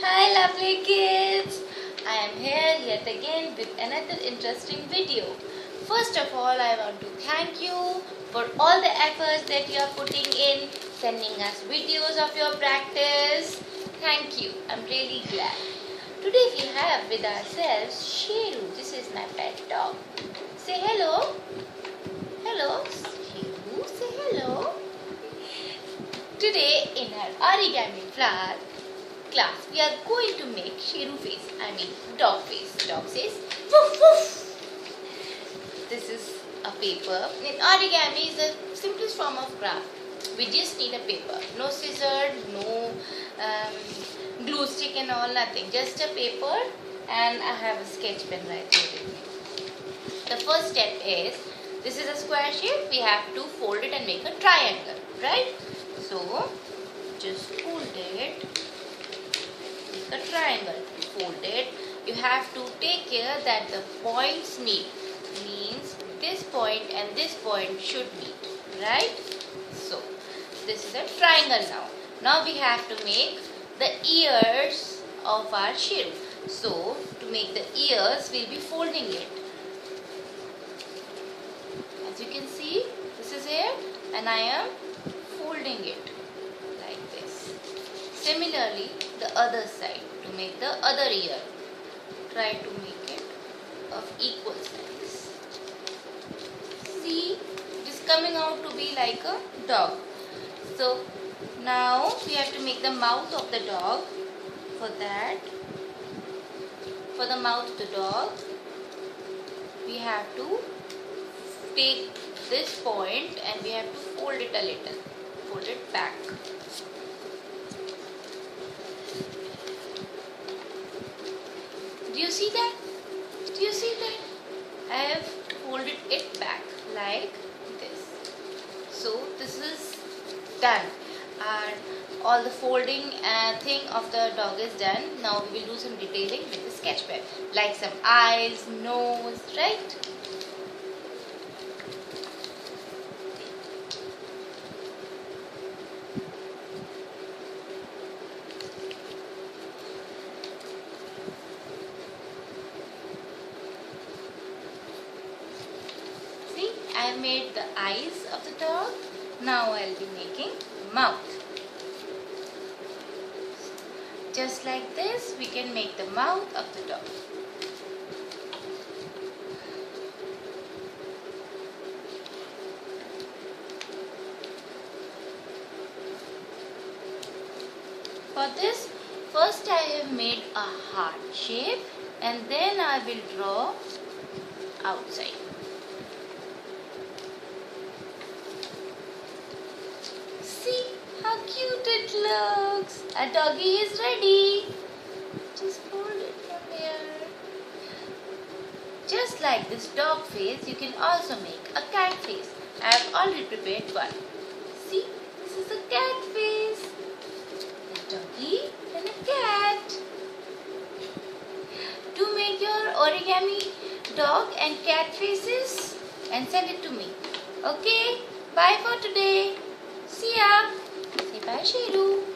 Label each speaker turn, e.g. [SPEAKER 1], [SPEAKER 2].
[SPEAKER 1] Hi lovely kids! I am here yet again with another interesting video. First of all, I want to thank you for all the efforts that you are putting in, sending us videos of your practice. Thank you. I'm really glad. Today we have with ourselves Sheru. This is my pet dog. Say hello. Hello. Sheru, say hello. Today in our origami class, we are going to make Sheru face, dog face. Dog says, woof woof. This is a paper. In origami is the simplest form of craft. We just need a paper. No scissors, no glue stick and all, nothing. Just a paper, and I have a sketch pen right here with me. The first step is, this is a square shape. We have to fold it and make a triangle, right? So, just fold it. A triangle, fold it. You have to take care that the points meet, means this point and this point should meet, right? So this is a triangle now. Now we have to make the ears of our Sheru. So to make the ears, we'll be folding it. As you can see, this is here and I am folding it like this. Similarly, the other side, to make the other ear, try to make it of equal size. See, it is coming out to be like a dog. So now we have to make the mouth of the dog. For that, for the mouth of the dog, we have to take this point and we have to fold it a little, fold it back. Do you see that? Do you see that? I have folded it back like this. So this is done. All the folding thing of the dog is done. Now we will do some detailing with the sketch pen, like some eyes, nose, right? I have made the eyes of the dog. Now I will be making mouth. Just like this, we can make the mouth of the dog. For this, first I have made a heart shape and then I will draw outside. How cute it looks. A doggy is ready. Just fold it from here. Just like this dog face, you can also make a cat face. I have already prepared one. See, this is a cat face. A doggy and a cat. Do make your origami dog and cat faces and send it to me. Okay, bye for today. See ya. Say bye, Sheru.